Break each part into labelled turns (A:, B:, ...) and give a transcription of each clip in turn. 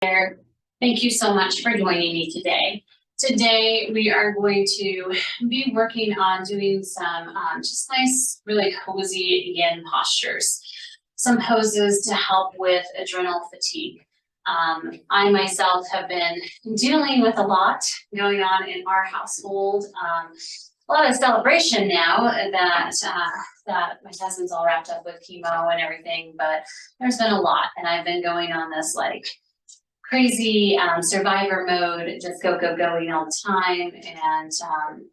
A: Thank you so much for joining me today. Today, we are going to be working on doing some just nice, really cozy yin postures. Some poses to help with adrenal fatigue. I myself have been dealing with a lot going on in our household. A lot of celebration now that my husband's all wrapped up with chemo and everything, but there's been a lot, and I've been going on this like crazy survivor mode, just going all the time. And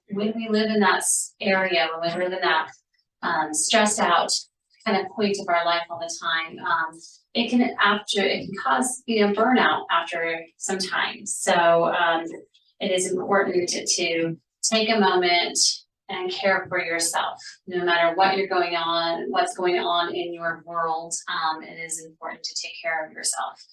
A: when we live in that area, when we live in that stressed out kind of point of our life all the time, it can cause burnout after some time. So it is important to take a moment and care for yourself, no matter what's going on in your world. It is important to take care of yourself.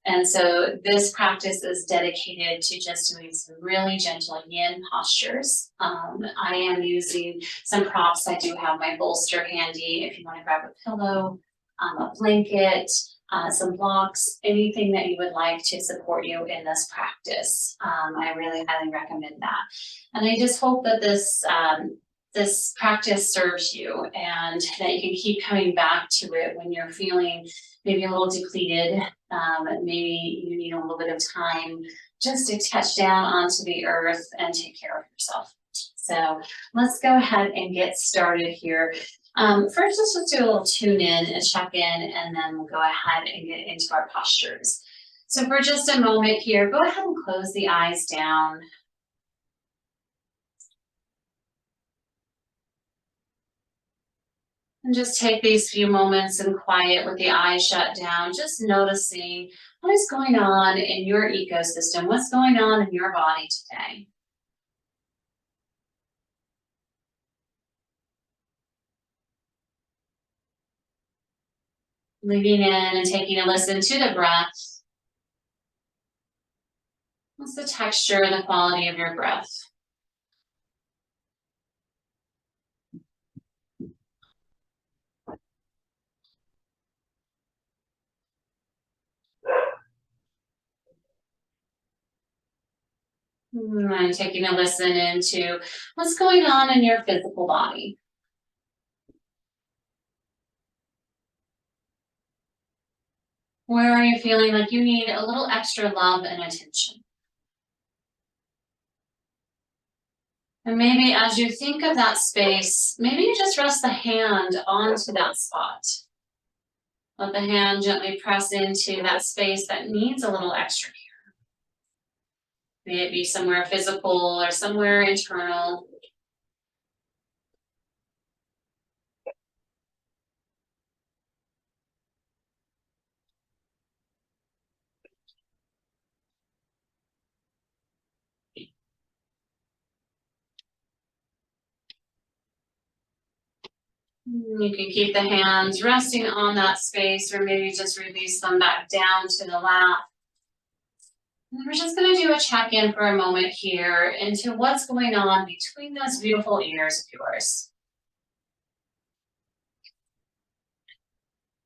A: And so this practice is dedicated to just doing some really gentle yin postures. I am using some props. I do have my bolster handy if you want to grab a pillow, a blanket, some blocks, anything that you would like to support you in this practice. I really highly recommend that. And I just hope that this practice serves you and that you can keep coming back to it when you're feeling maybe a little depleted. Maybe you need a little bit of time just to touch down onto the earth and take care of yourself. So let's go ahead and get started here. First, let's just do a little tune in and check in, and then we'll go ahead and get into our postures. So for just a moment here, go ahead and close the eyes down. And just take these few moments in quiet with the eyes shut down, just noticing what is going on in your ecosystem, what's going on in your body today. Leaving in and taking a listen to the breath. What's the texture and the quality of your breath? And taking a listen into what's going on in your physical body. Where are you feeling like you need a little extra love and attention? And maybe as you think of that space, maybe you just rest the hand onto that spot. Let the hand gently press into that space that needs a little extra care. May it be somewhere physical or somewhere internal. You can keep the hands resting on that space, or maybe just release them back down to the lap. And we're just going to do a check-in for a moment here into what's going on between those beautiful ears of yours.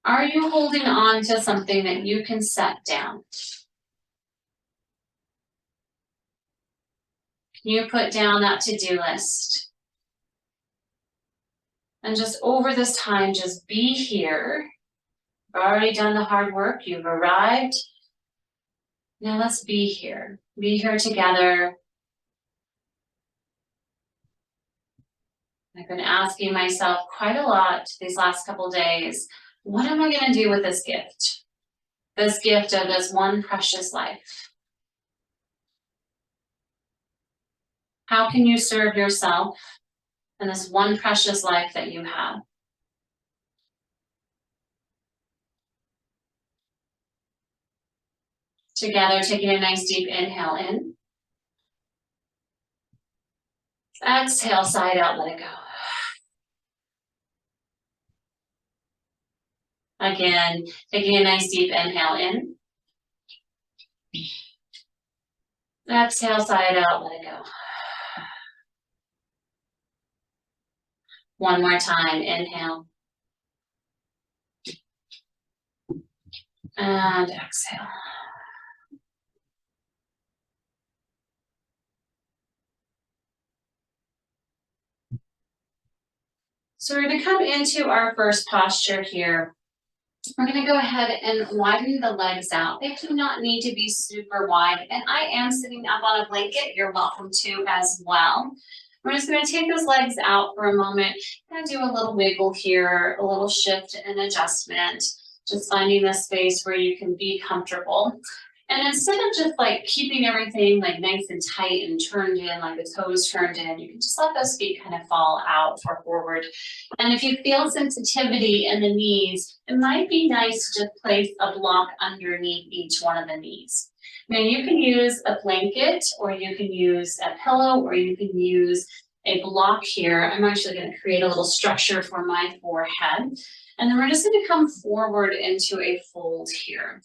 A: Are you holding on to something that you can set down? Can you put down that to-do list? And just over this time, just be here. You've already done the hard work. You've arrived. Now let's be here. Be here together. I've been asking myself quite a lot these last couple days, what am I going to do with this gift? This gift of this one precious life. How can you serve yourself and this one precious life that you have? Together, taking a nice deep inhale in. Exhale, side out, let it go. Again, taking a nice deep inhale in. Exhale, side out, let it go. One more time, inhale. And exhale. So we're going to come into our first posture here. We're going to go ahead and widen the legs out. They do not need to be super wide. And I am sitting up on a blanket. You're welcome to as well. We're just going to take those legs out for a moment. Kind of do a little wiggle here, a little shift and adjustment. Just finding the space where you can be comfortable. And instead of just like keeping everything like nice and tight and turned in, like the toes turned in, you can just let those feet kind of fall out or forward. And if you feel sensitivity in the knees, it might be nice to just place a block underneath each one of the knees. Now you can use a blanket, or you can use a pillow, or you can use a block here. I'm actually going to create a little structure for my forehead. And then we're just going to come forward into a fold here.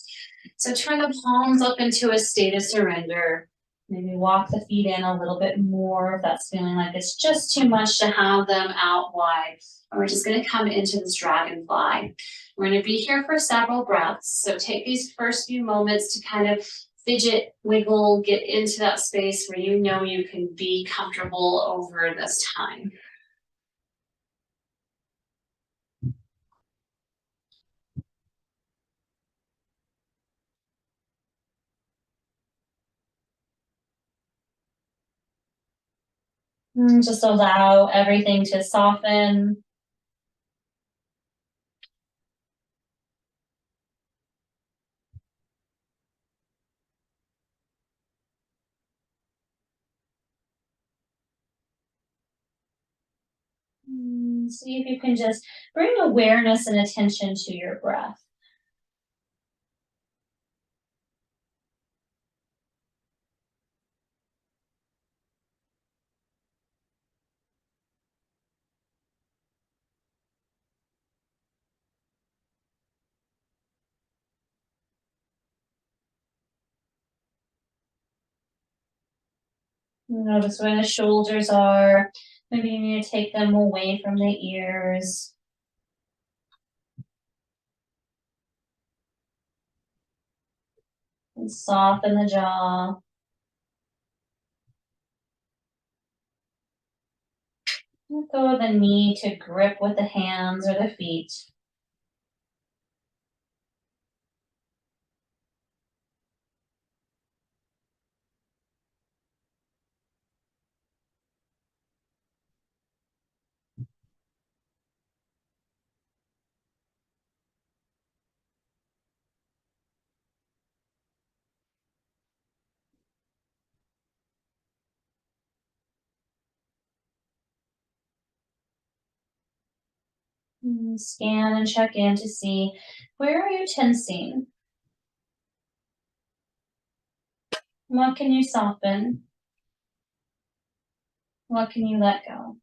A: So turn the palms up into a state of surrender. Maybe walk the feet in a little bit more if that's feeling like it's just too much to have them out wide. And we're just going to come into this dragonfly. We're going to be here for several breaths. So take these first few moments to kind of fidget, wiggle, get into that space where you know you can be comfortable over this time. Just allow everything to soften. See if you can just bring awareness and attention to your breath. Notice where the shoulders are. Maybe you need to take them away from the ears. And soften the jaw. Let go of the need to grip with the hands or the feet. Scan and check in to see where are you tensing? What can you soften? What can you let go?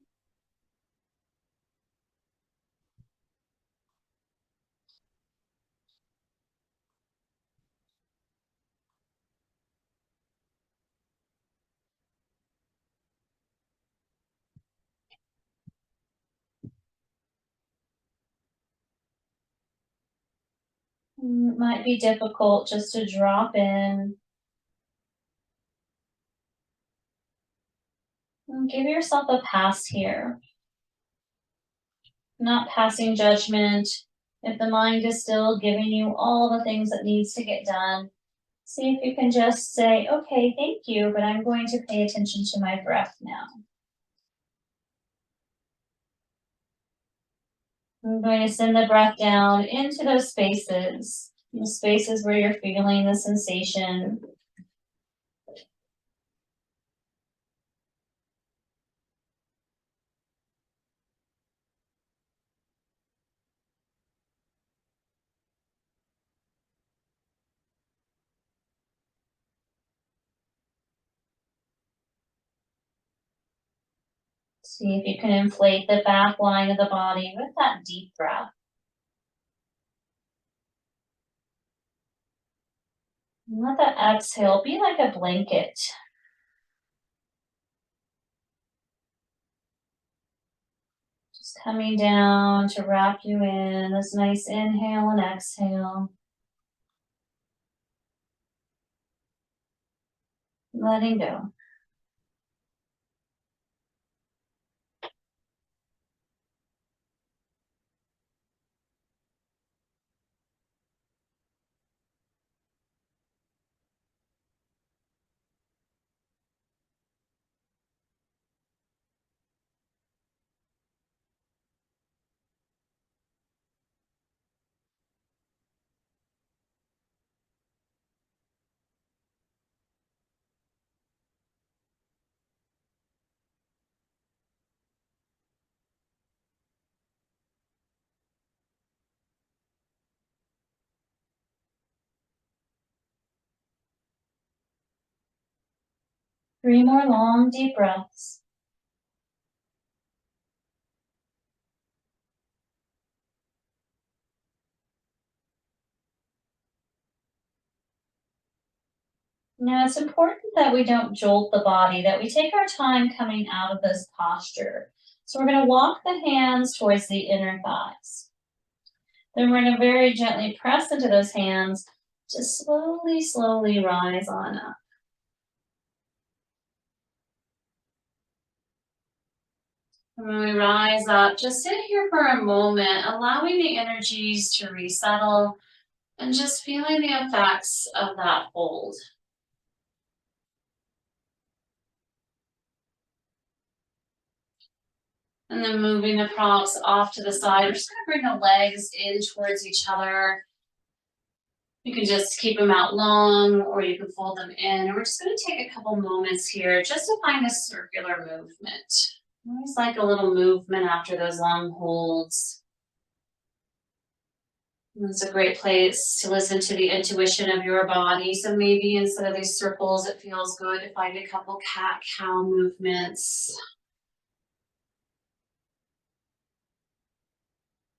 A: It might be difficult just to drop in. And give yourself a pass here. Not passing judgment. If the mind is still giving you all the things that needs to get done, see if you can just say, okay, thank you, but I'm going to pay attention to my breath now. I'm going to send the breath down into those spaces, the spaces where you're feeling the sensation. See if you can inflate the back line of the body with that deep breath. And let that exhale be like a blanket. Just coming down to wrap you in this nice inhale and exhale. Letting go. 3 more long, deep breaths. Now, it's important that we don't jolt the body, that we take our time coming out of this posture. So we're going to walk the hands towards the inner thighs. Then we're going to very gently press into those hands to slowly, slowly rise on up. And when we rise up, just sit here for a moment, allowing the energies to resettle and just feeling the effects of that hold. And then moving the props off to the side. We're just going to bring the legs in towards each other. You can just keep them out long, or you can fold them in. And we're just going to take a couple moments here just to find a circular movement. I always like a little movement after those long holds. And it's a great place to listen to the intuition of your body. So maybe instead of these circles, it feels good to find a couple cat-cow movements.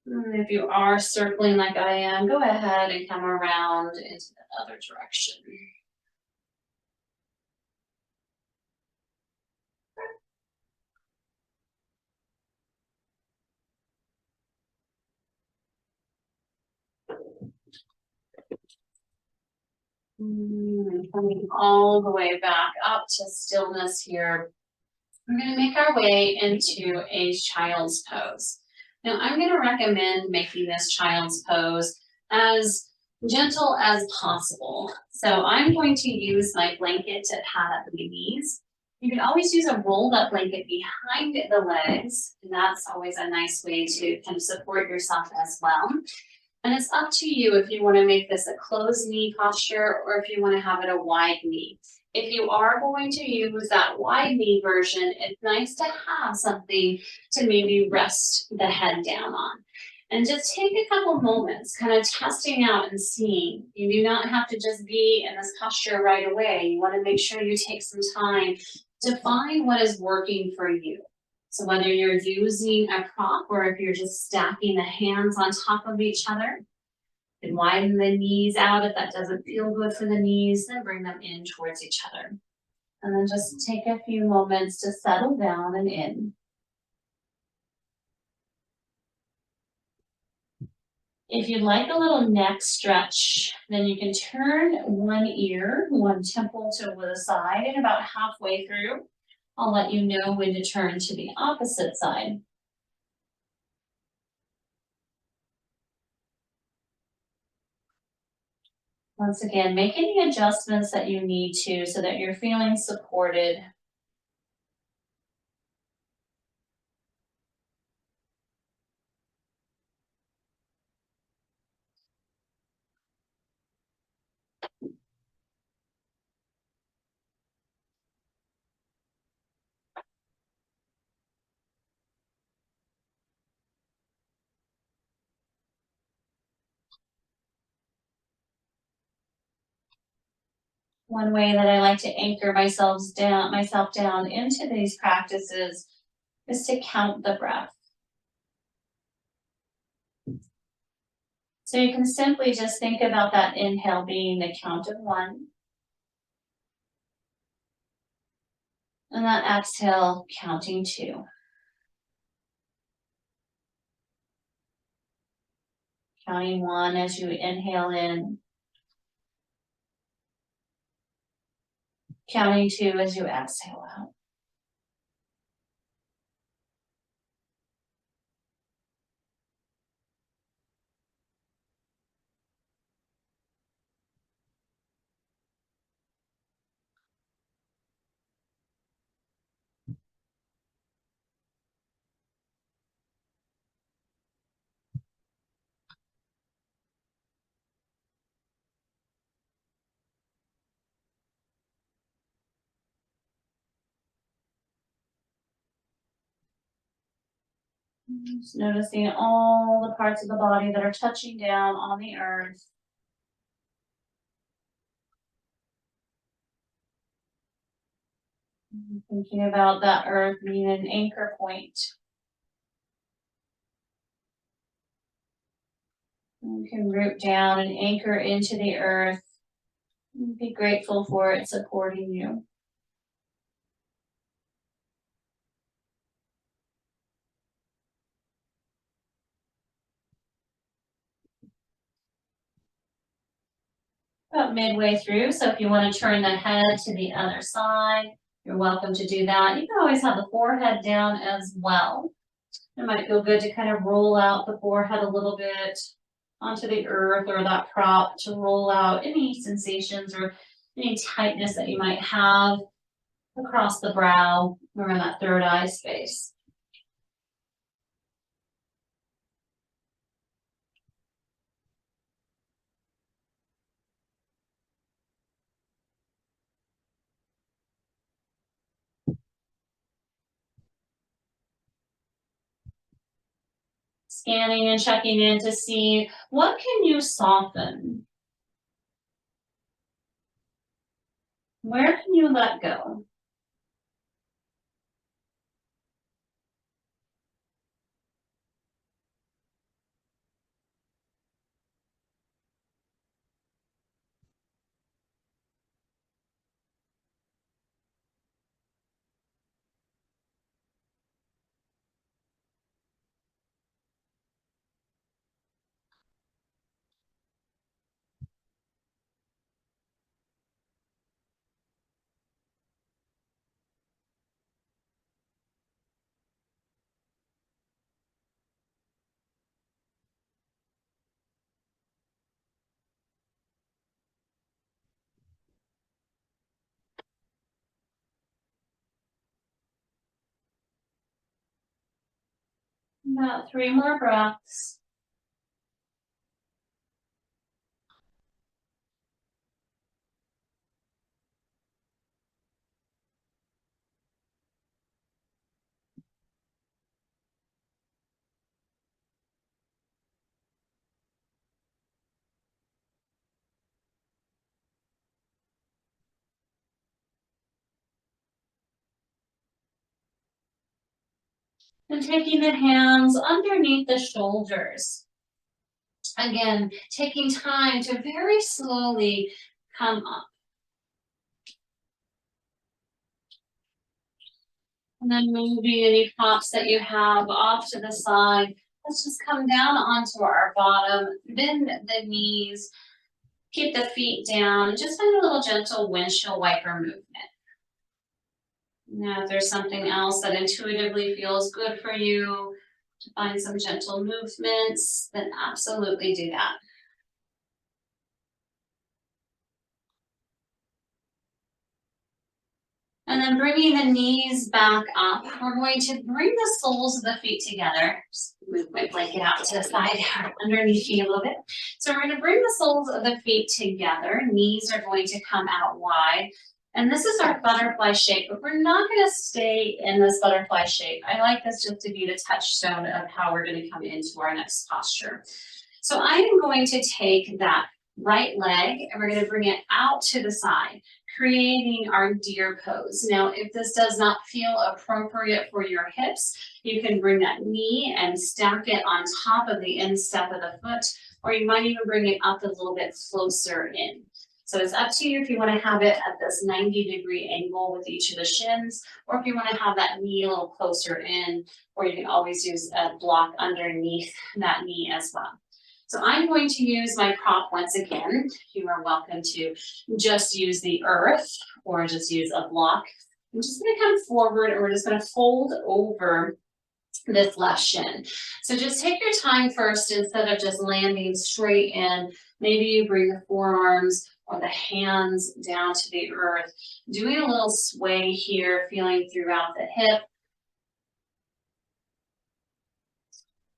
A: And if you are circling like I am, go ahead and come around into the other direction. Coming all the way back up to stillness here. We're going to make our way into a child's pose. Now, I'm going to recommend making this child's pose as gentle as possible. So I'm going to use my blanket to pad up the knees. You can always use a rolled up blanket behind the legs, and that's always a nice way to kind of support yourself as well. And it's up to you if you want to make this a closed knee posture or if you want to have it a wide knee. If you are going to use that wide knee version, it's nice to have something to maybe rest the head down on. And just take a couple moments kind of testing out and seeing. You do not have to just be in this posture right away. You want to make sure you take some time to find what is working for you. So whether you're using a prop or if you're just stacking the hands on top of each other, and widen the knees out if that doesn't feel good for the knees, then bring them in towards each other. And then just take a few moments to settle down and in. If you'd like a little neck stretch, then you can turn one ear, one temple to the side, and about halfway through, I'll let you know when to turn to the opposite side. Once again, make any adjustments that you need to so that you're feeling supported. One way that I like to anchor myself down into these practices is to count the breath. So you can simply just think about that inhale being the count of 1. And that exhale counting 2. Counting 1 as you inhale in. Counting 2 as you exhale out. Just noticing all the parts of the body that are touching down on the earth. Thinking about that earth being an anchor point. You can root down and anchor into the earth. And be grateful for it supporting you. About midway through, so if you want to turn the head to the other side, you're welcome to do that. You can always have the forehead down as well. It might feel good to kind of roll out the forehead a little bit onto the earth or that prop to roll out any sensations or any tightness that you might have across the brow or in that third eye space. Scanning and checking in to see what can you soften? Where can you let go? About 3 more breaths. And taking the hands underneath the shoulders. Again, taking time to very slowly come up. And then moving any props that you have off to the side. Let's just come down onto our bottom, bend the knees, keep the feet down, just find a little gentle windshield wiper movement. Now, if there's something else that intuitively feels good for you, to find some gentle movements, then absolutely do that. And then bringing the knees back up, we're going to bring the soles of the feet together. Just move my blanket out to the side underneath me a little bit. So we're going to bring the soles of the feet together. Knees are going to come out wide. And this is our butterfly shape, but we're not going to stay in this butterfly shape. I like this just to be the touchstone of how we're going to come into our next posture. So I am going to take that right leg and we're going to bring it out to the side, creating our deer pose. Now, if this does not feel appropriate for your hips, you can bring that knee and stack it on top of the instep of the foot, or you might even bring it up a little bit closer in. So it's up to you if you want to have it at this 90-degree angle with each of the shins, or if you want to have that knee a little closer in, or you can always use a block underneath that knee as well. So I'm going to use my prop once again. You are welcome to just use the earth or just use a block. I'm just going to come forward and we're just going to fold over this left shin. So just take your time first instead of just landing straight in. Maybe you bring the forearms or the hands down to the earth, doing a little sway here, feeling throughout the hip.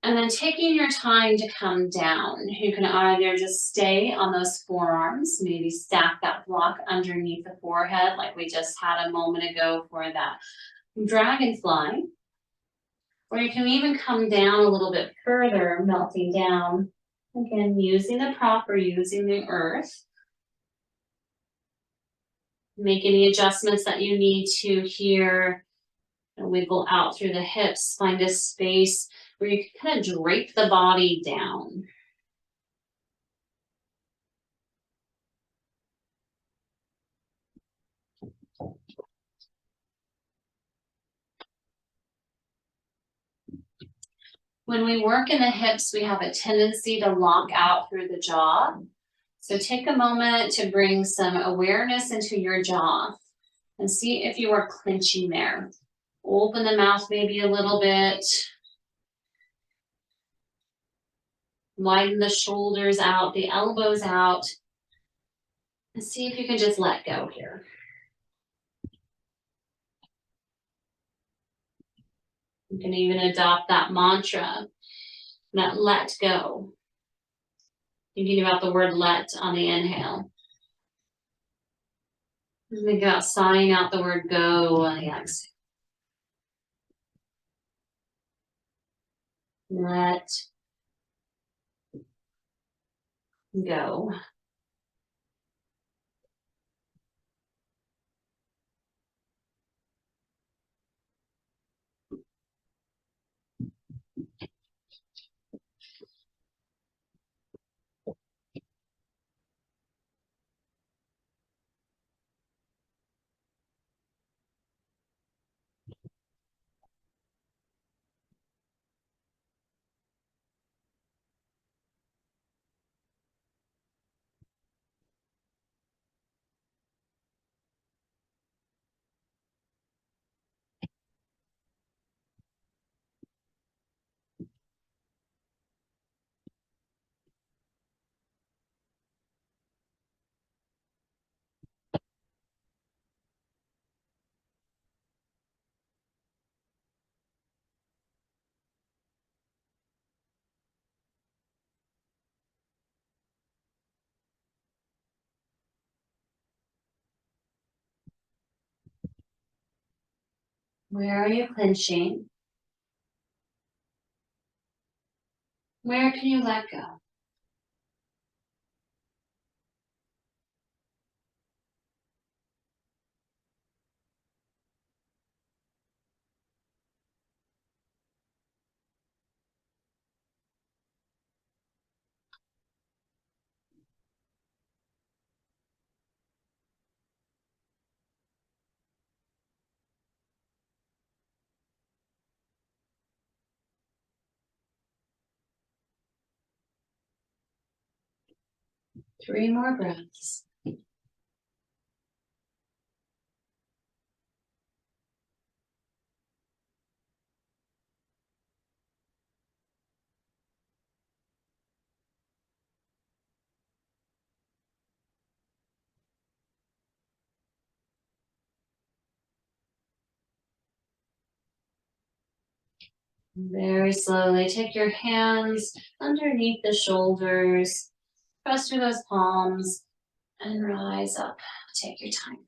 A: And then taking your time to come down. You can either just stay on those forearms, maybe stack that block underneath the forehead like we just had a moment ago for that dragonfly. Or you can even come down a little bit further, melting down. Again, using the prop or using the earth. Make any adjustments that you need to here. And wiggle out through the hips. Find a space where you can kind of drape the body down. When we work in the hips, we have a tendency to lock out through the jaw. So take a moment to bring some awareness into your jaw and see if you are clenching there. Open the mouth maybe a little bit. Widen the shoulders out, the elbows out. And see if you can just let go here. You can even adopt that mantra, that let go. Thinking about the word let on the inhale. Think about sighing out the word go on the exhale. Let go. Where are you clenching? Where can you let go? 3 more breaths. Very slowly take your hands underneath the shoulders, press through those palms, and rise up. Take your time.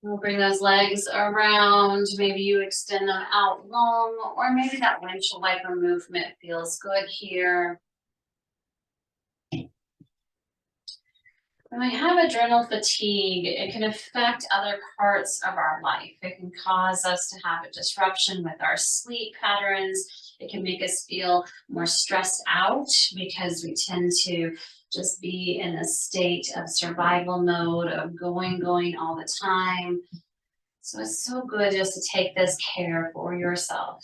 A: We'll bring those legs around. Maybe you extend them out long, or maybe that windshield wiper movement feels good here. When we have adrenal fatigue, it can affect other parts of our life. It can cause us to have a disruption with our sleep patterns. It can make us feel more stressed out because we tend to just be in a state of survival mode of going all the time. So it's so good just to take this care for yourself.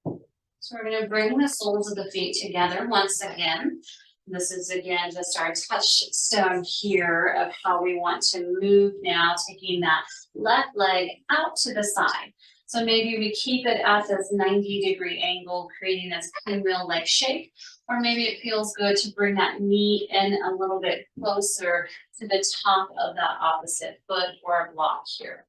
A: So we're going to bring the soles of the feet together once again. This is again just our touchstone here of how we want to move now, taking that left leg out to the side. So maybe we keep it at this 90-degree angle, creating this pinwheel-like shape, or maybe it feels good to bring that knee in a little bit closer to the top of that opposite foot or block here.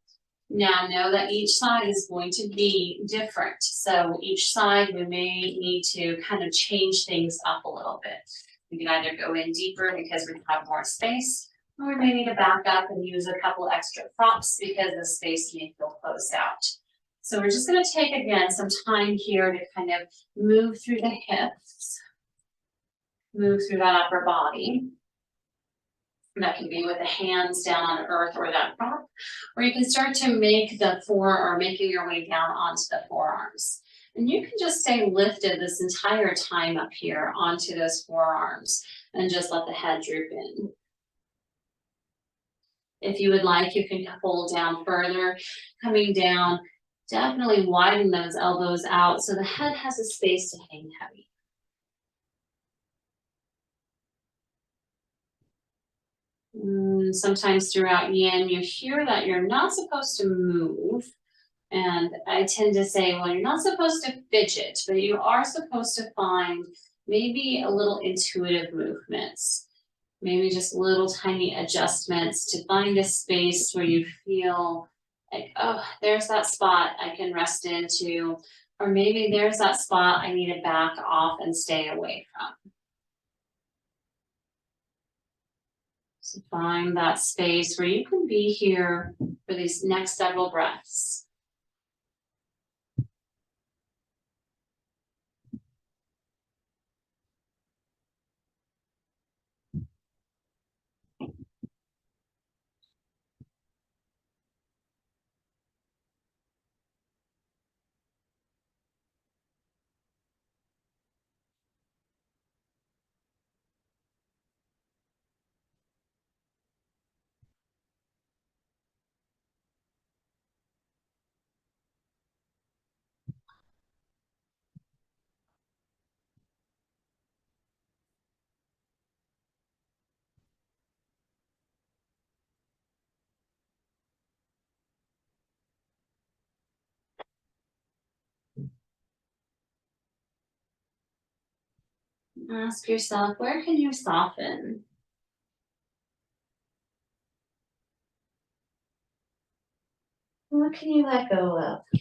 A: Now know that each side is going to be different. So each side we may need to kind of change things up a little bit. We can either go in deeper because we have more space, or we may need to back up and use a couple extra props because the space may feel closed out. So we're just going to take again some time here to kind of move through the hips. move through that upper body. That can be with the hands down on earth or that prop, or you can start to make the making your way down onto the forearms. And you can just stay lifted this entire time up here onto those forearms and just let the head droop in. If you would like, you can pull down further, coming down, definitely widen those elbows out so the head has a space to hang heavy. Sometimes throughout yin, you hear that you're not supposed to move. And I tend to say, well, you're not supposed to fidget, but you are supposed to find maybe a little intuitive movements, maybe just little tiny adjustments to find a space where you feel like, oh, there's that spot I can rest into, or maybe there's that spot I need to back off and stay away from. So find that space where you can be here for these next several breaths. Ask yourself, where can you soften? What can you let go of?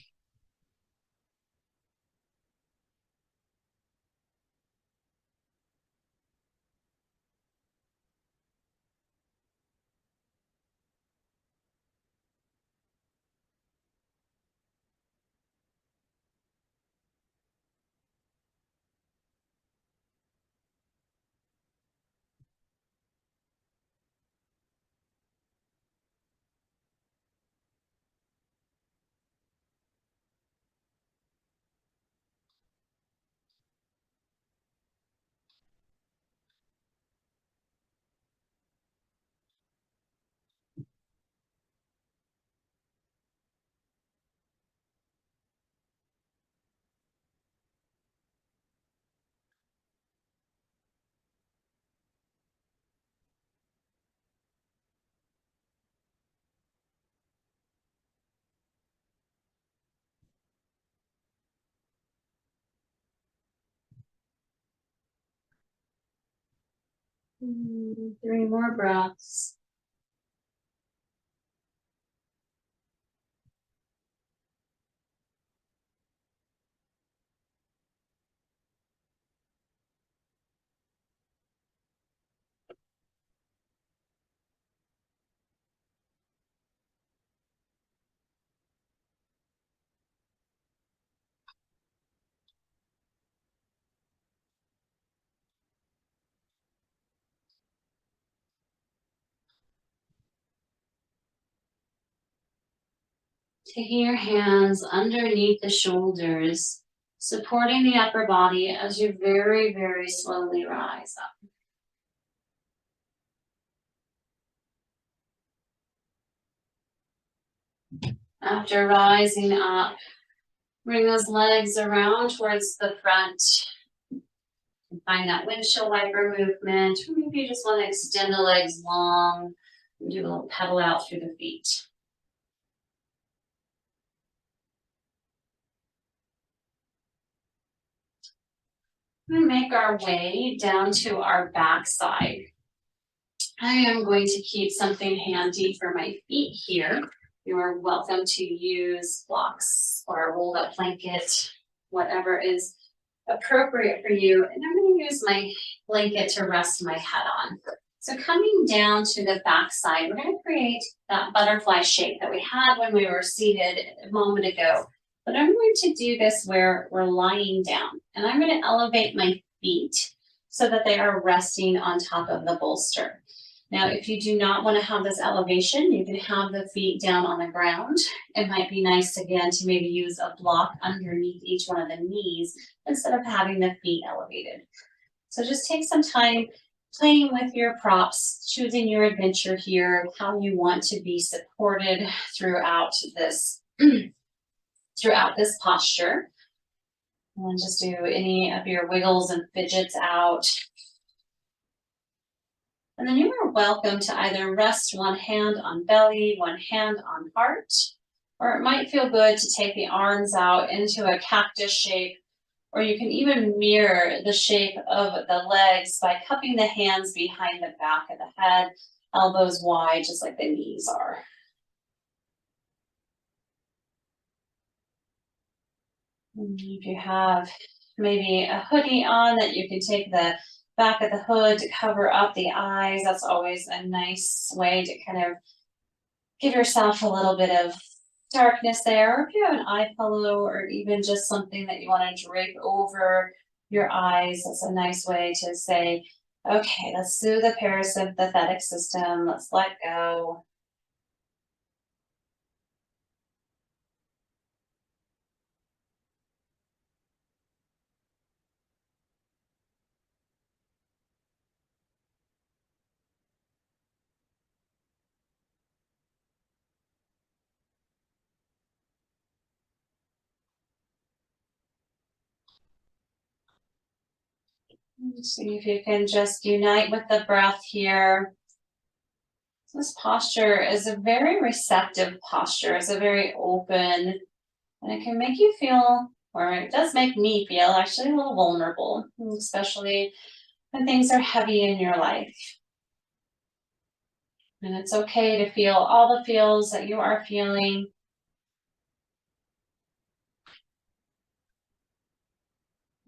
A: Three more breaths. Taking your hands underneath the shoulders, supporting the upper body as you very, very slowly rise up. After rising up, bring those legs around towards the front. Find that windshield wiper movement, or maybe you just want to extend the legs long and do a little pedal out through the feet. We make our way down to our back side. I am going to keep something handy for my feet here. You are welcome to use blocks or a rolled up blanket, whatever is appropriate for you. And I'm going to use my blanket to rest my head on. So coming down to the back side, we're going to create that butterfly shape that we had when we were seated a moment ago. But I'm going to do this where we're lying down, and I'm going to elevate my feet so that they are resting on top of the bolster. Now, if you do not want to have this elevation, you can have the feet down on the ground. It might be nice again to maybe use a block underneath each one of the knees instead of having the feet elevated. So just take some time playing with your props, choosing your adventure here, how you want to be supported throughout this throughout this posture. And just do any of your wiggles and fidgets out. And then you are welcome to either rest one hand on belly, one hand on heart, or it might feel good to take the arms out into a cactus shape, or you can even mirror the shape of the legs by cupping the hands behind the back of the head, elbows wide, just like the knees are. And if you have maybe a hoodie on that you can take the back of the hood to cover up the eyes, that's always a nice way to kind of give yourself a little bit of darkness there. Or if you have an eye pillow or even just something that you want to drape over your eyes, that's a nice way to say, okay, let's soothe the parasympathetic system. Let's let go. See if you can just unite with the breath here. This posture is a very receptive posture. It's a very open, and it can make you feel, or it does make me feel actually a little vulnerable, especially when things are heavy in your life. And it's okay to feel all the feels that you are feeling.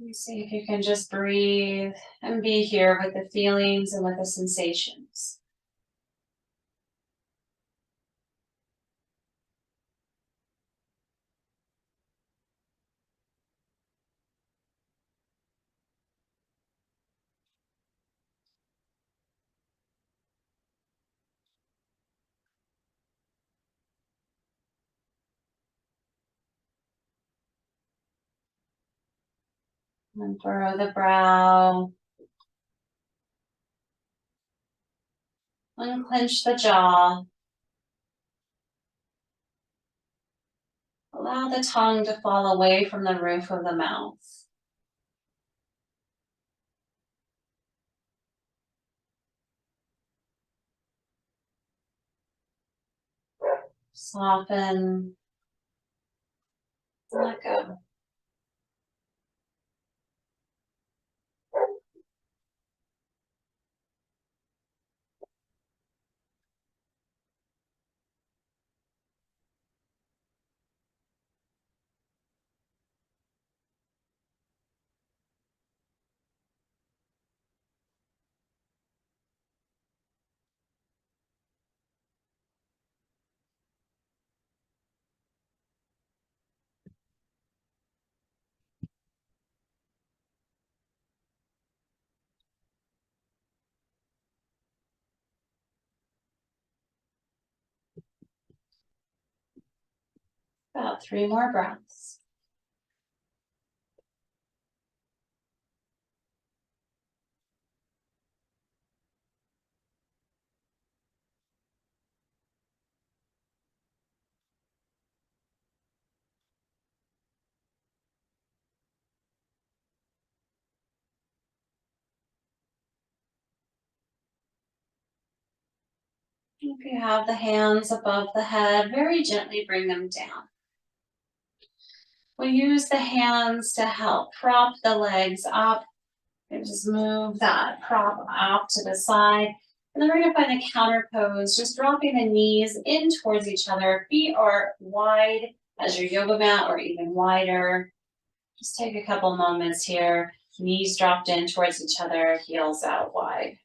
A: You see if you can just breathe and be here with the feelings and with the sensations. And furrow the brow. Unclench the jaw. Allow the tongue to fall away from the roof of the mouth. Soften. Let go. About 3 more breaths. If you have the hands above the head, very gently bring them down. We use the hands to help prop the legs up and just move that prop out to the side. And then we're going to find the counter pose, just dropping the knees in towards each other. Feet are wide as your yoga mat or even wider. Just take a couple moments here. Knees dropped in towards each other, heels out wide.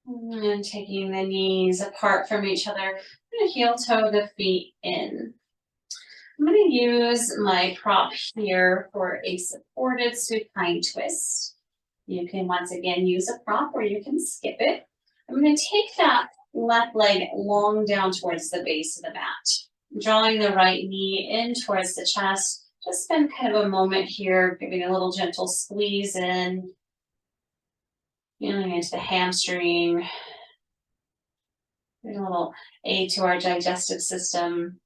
A: And taking the knees apart from each other. I'm going to heel toe the feet in. I'm going to use my prop here for a supported supine twist. You can once again use a prop or you can skip it. I'm going to take that left leg long down towards the base of the mat, drawing the right knee in towards the chest. Just spend kind of a moment here, giving a little gentle squeeze in, feeling into the hamstring, giving a little aid to our digestive system.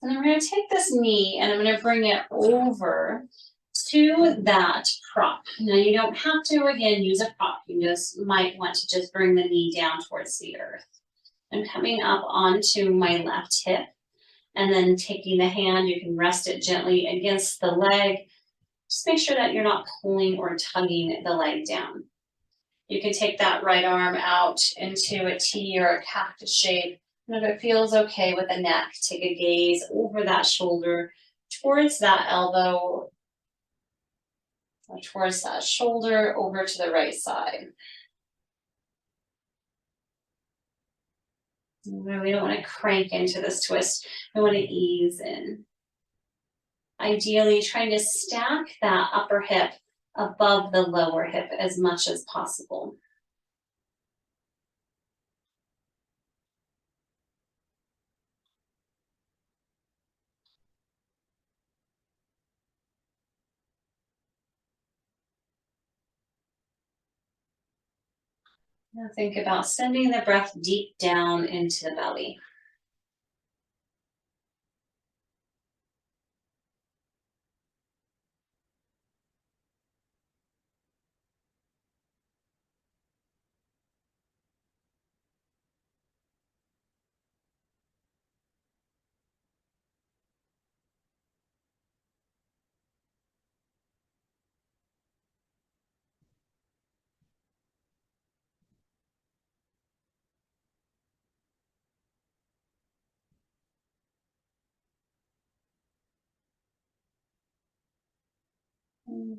A: And I'm going to take this knee and I'm going to bring it over to that prop. Now you don't have to, again, use a prop. You just might want to just bring the knee down towards the earth. I'm coming up onto my left hip and then taking the hand, you can rest it gently against the leg. Just make sure that you're not pulling or tugging the leg down. You can take that right arm out into a T or a cactus shape. And if it feels okay with the neck, take a gaze over that shoulder towards that elbow, or towards that shoulder over to the right side. We don't want to crank into this twist. We want to ease in. Ideally, trying to stack that upper hip above the lower hip as much as possible. Now think about sending the breath deep down into the belly.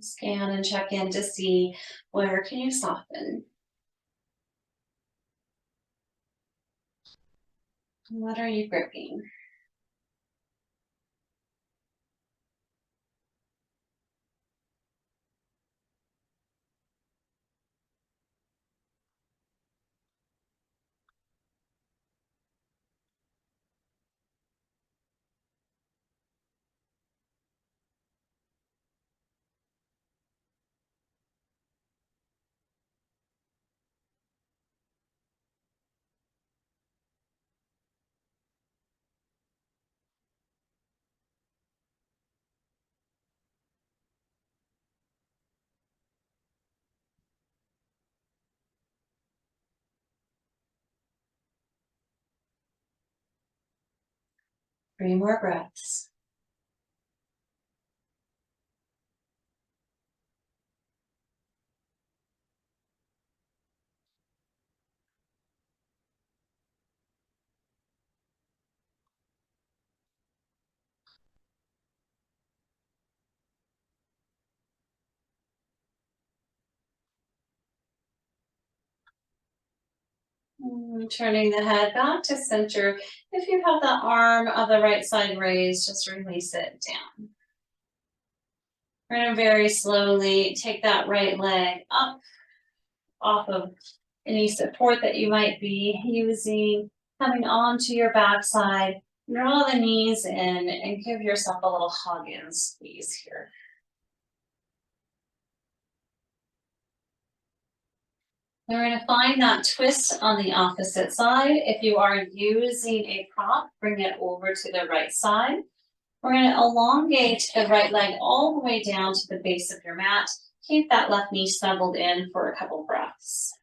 A: Scan and check in to see where can you soften. What are you gripping? Three more breaths. Turning the head back to center. If you have the arm of the right side raised, just release it down. We're going to very slowly take that right leg up off of any support that you might be using, coming onto your backside. Draw the knees in and give yourself a little hug and squeeze here. We're going to find that twist on the opposite side. If you are using a prop, bring it over to the right side. We're going to elongate the right leg all the way down to the base of your mat. Keep that left knee snuggled in for a couple breaths.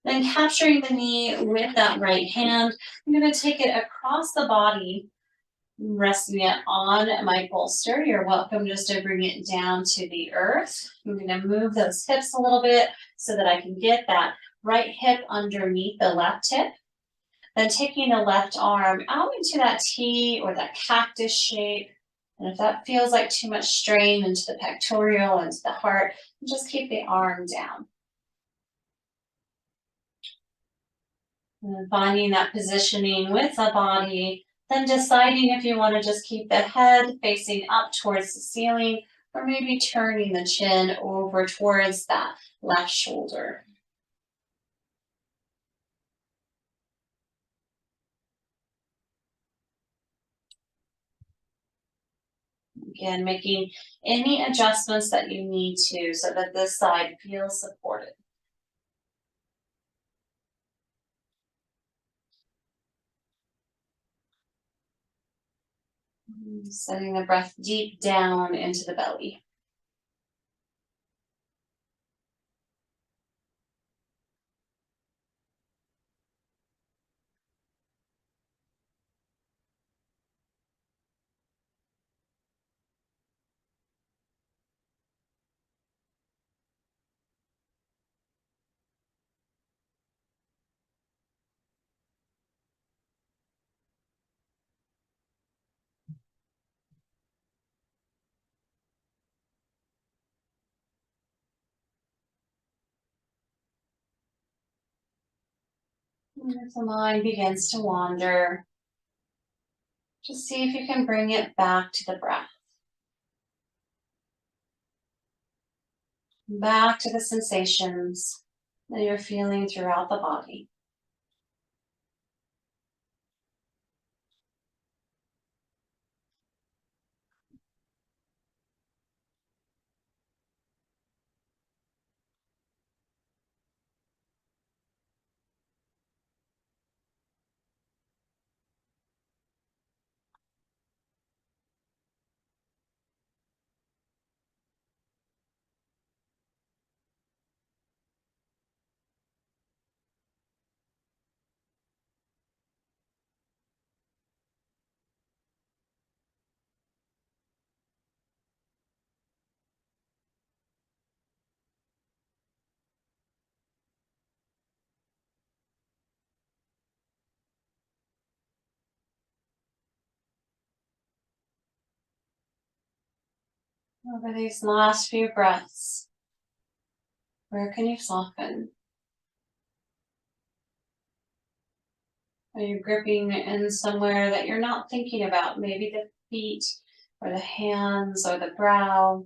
A: Then capturing the knee with that right hand, I'm going to take it across the body, resting it on my bolster. You're welcome just to bring it down to the earth. I'm going to move those hips a little bit so that I can get that right hip underneath the left hip. Then taking the left arm out into that T or that cactus shape And if that feels like too much strain into the pectoral, into the heart, just keep the arm down. And then finding that positioning with the body, then deciding if you want to just keep the head facing up towards the ceiling or maybe turning the chin over towards that left shoulder. Again, making any adjustments that you need to so that this side feels supported. Sending the breath deep down into the belly. And if the mind begins to wander, just see if you can bring it back to the breath. Back to the sensations that you're feeling throughout the body. Over these last few breaths, where can you soften? Are you gripping in somewhere that you're not thinking about? Maybe the feet or the hands or the brow.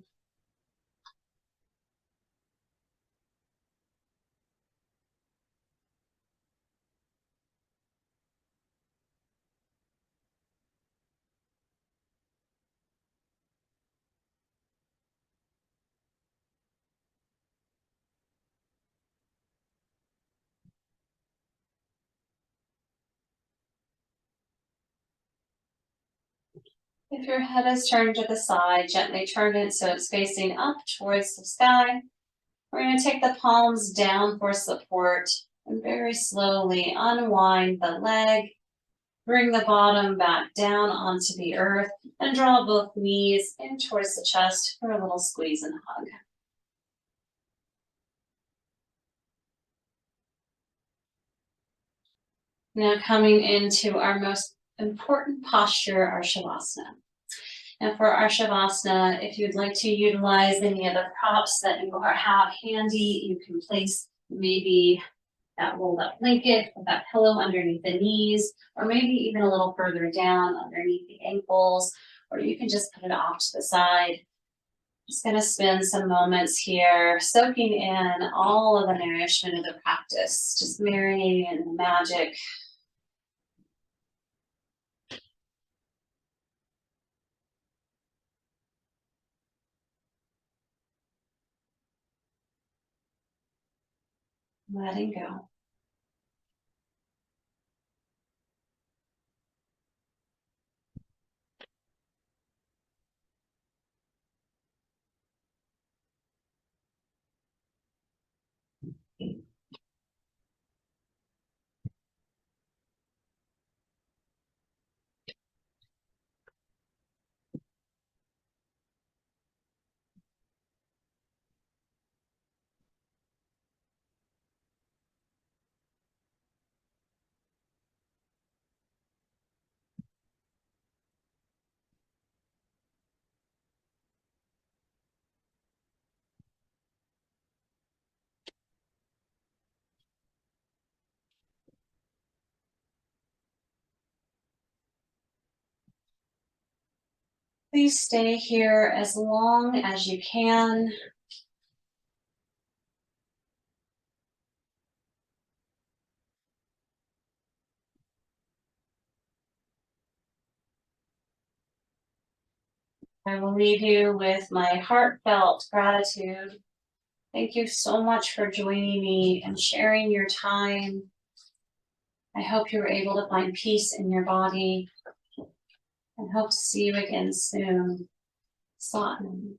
A: If your head is turned to the side, gently turn it so it's facing up towards the sky. We're going to take the palms down for support and very slowly unwind the leg. Bring the bottom back down onto the earth and draw both knees in towards the chest for a little squeeze and hug. Now coming into our most important posture, our Shavasana. And for our Shavasana, if you'd like to utilize any of the props that you have handy, you can place maybe that rolled up blanket with that pillow underneath the knees, or maybe even a little further down underneath the ankles, or you can just put it off to the side. Just going to spend some moments here soaking in all of the nourishment of the practice, just marinating in the magic. Letting go. Please stay here as long as you can. I will leave you with my heartfelt gratitude. Thank you so much for joining me and sharing your time. I hope you were able to find peace in your body and hope to see you again soon. Satan.